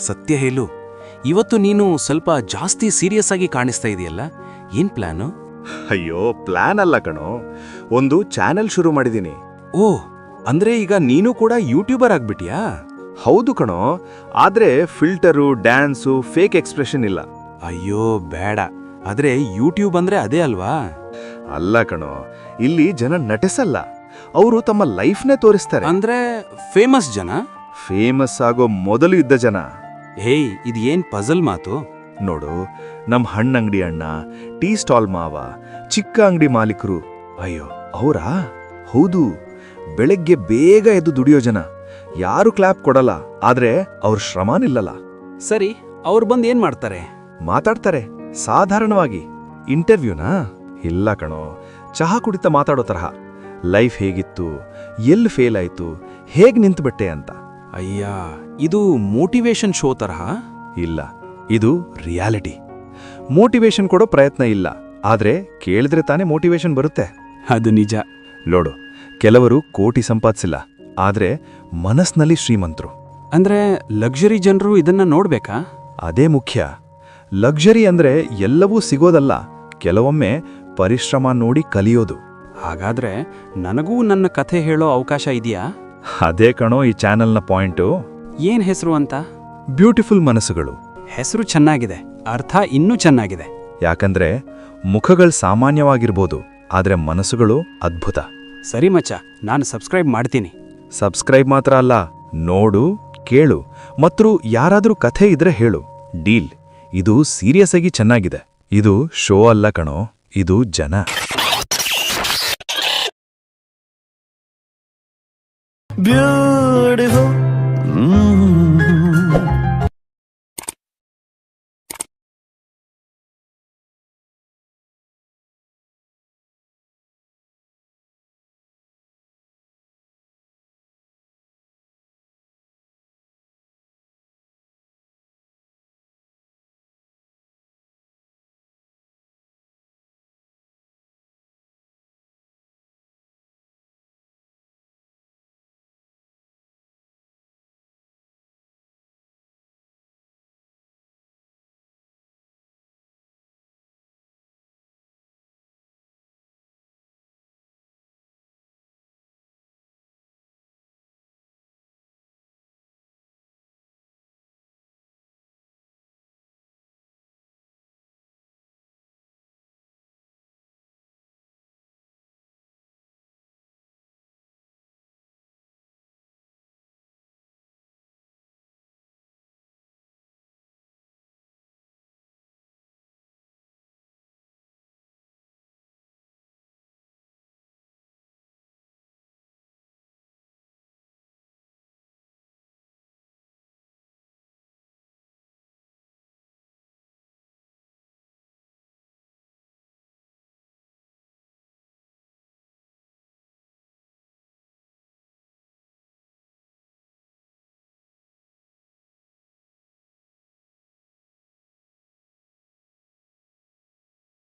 ಸತ್ಯ ಹೇಳು, ಇವತ್ತು ನೀನು ಸ್ವಲ್ಪ ಜಾಸ್ತಿ ಸೀರಿಯಸ್ ಆಗಿ ಕಾಣಿಸ್ತಾ ಇದೆಯಲ್ಲ, ಏನ್ ಪ್ಲಾನು? ಅಯ್ಯೋ, ಪ್ಲಾನ್ ಅಲ್ಲ ಕಣೋ, ಒಂದು ಚಾನೆಲ್ ಶುರು ಮಾಡಿದ್ದೀನಿ. ಓ, ಅಂದ್ರೆ ಈಗ ನೀನು ಕೂಡ ಯೂಟ್ಯೂಬರ್ ಆಗ್ಬಿಟ್ಯಾ? ಹೌದು ಕಣೋ, ಆದ್ರೆ ಫಿಲ್ಟರು, ಡ್ಯಾನ್ಸು, ಫೇಕ್ ಎಕ್ಸ್ಪ್ರೆಷನ್ ಇಲ್ಲ. ಅಯ್ಯೋ ಬೇಡ, ಆದ್ರೆ ಯೂಟ್ಯೂಬ್ ಅಂದ್ರೆ ಅದೇ ಅಲ್ವಾ? ಅಲ್ಲ ಕಣೋ, ಇಲ್ಲಿ ಜನ ನಟಿಸಲ್ಲ, ಅವರು ತಮ್ಮ ಲೈಫ್ನೇ ತೋರಿಸ್ತಾರೆ. ಅಂದ್ರೆ ಫೇಮಸ್ ಜನ? ಫೇಮಸ್ ಆಗೋ ಮೊದಲು ಇದ್ದ ಜನ. ಹೇಯ್, ಇದು ಏನ್ ಪಜಲ್ ಮಾತು? ನೋಡು, ನಮ್ ಹಣ್ಣಂಗಡಿ ಅಣ್ಣ, ಟೀ ಸ್ಟಾಲ್ ಮಾವ, ಚಿಕ್ಕ ಅಂಗಡಿ ಮಾಲೀಕರು. ಅಯ್ಯೋ, ಅವರಾ? ಹೌದು, ಬೆಳಗ್ಗೆ ಬೇಗ ಎದ್ದು ದುಡಿಯೋ ಜನ. ಯಾರು ಕ್ಲಾಪ್ ಕೊಡಲ್ಲ, ಆದ್ರೆ ಅವ್ರ ಶ್ರಮ ನಿಲ್ಲಲ್ಲ. ಸರಿ, ಅವ್ರು ಬಂದು ಏನ್ ಮಾಡ್ತಾರೆ? ಮಾತಾಡ್ತಾರೆ ಸಾಧಾರಣವಾಗಿ. ಇಂಟರ್ವ್ಯೂನಾ? ಇಲ್ಲ ಕಣೋ, ಚಹಾ ಕುಡಿತ ಮಾತಾಡೋ ತರಹ. ಲೈಫ್ ಹೇಗಿತ್ತು, ಎಲ್ಲಿ ಫೇಲ್ ಆಯ್ತು, ಹೇಗ್ ನಿಂತುಬಿಟ್ಟೆ ಅಂತ. ಅಯ್ಯ, ಇದು ಮೋಟಿವೇಶನ್ ಶೋ ತರಹ? ಇಲ್ಲ, ಇದು ರಿಯಾಲಿಟಿ. ಮೋಟಿವೇಶನ್ ಕೊಡೋ ಪ್ರಯತ್ನ ಇಲ್ಲ, ಆದ್ರೆ ಕೇಳಿದ್ರೆ ತಾನೇ ಮೋಟಿವೇಶನ್ ಬರುತ್ತೆ. ಅದು ನಿಜ. ನೋಡು, ಕೆಲವರು ಕೋಟಿ ಸಂಪಾದಿಸಿಲ್ಲ, ಆದ್ರೆ ಮನಸ್ನಲ್ಲಿ ಶ್ರೀಮಂತರು. ಅಂದ್ರೆ ಲಕ್ಸುರಿ ಜನರು ಇದನ್ನ ನೋಡ್ಬೇಕಾ? ಅದೇ ಮುಖ್ಯ. ಲಕ್ಸುರಿ ಅಂದ್ರೆ ಎಲ್ಲವೂ ಸಿಗೋದಲ್ಲ, ಕೆಲವೊಮ್ಮೆ ಪರಿಶ್ರಮ ನೋಡಿ ಕಲಿಯೋದು. ಹಾಗಾದ್ರೆ ನನಗೂ ನನ್ನ ಕಥೆ ಹೇಳೋ ಅವಕಾಶ ಇದೆಯಾ? ಅದೇ ಕಣೋ ಈ ಚಾನೆಲ್ನ ಪಾಯಿಂಟು. ಏನ್ ಹೆಸರು ಅಂತ? ಬ್ಯೂಟಿಫುಲ್ ಮನಸ್ಸುಗಳು. ಹೆಸರು ಚೆನ್ನಾಗಿದೆ, ಅರ್ಥ ಇನ್ನೂ ಚೆನ್ನಾಗಿದೆ. ಯಾಕಂದ್ರೆ ಮುಖಗಳು ಸಾಮಾನ್ಯವಾಗಿರ್ಬೋದು, ಆದ್ರೆ ಮನಸ್ಸುಗಳು ಅದ್ಭುತ. ಸರಿ ಮಚ್ಚ, ನಾನು ಸಬ್ಸ್ಕ್ರೈಬ್ ಮಾಡ್ತೀನಿ. ಸಬ್ಸ್ಕ್ರೈಬ್ ಮಾತ್ರ ಅಲ್ಲ, ನೋಡು, ಕೇಳು, ಮತ್ತು ಯಾರಾದ್ರೂ ಕಥೆ ಇದ್ರೆ ಹೇಳು. ಡೀಲ್. ಇದು ಸೀರಿಯಸ್ ಆಗಿ ಚೆನ್ನಾಗಿದೆ. ಇದು ಶೋ ಅಲ್ಲ ಕಣೋ, ಇದು ಜನ. Beautiful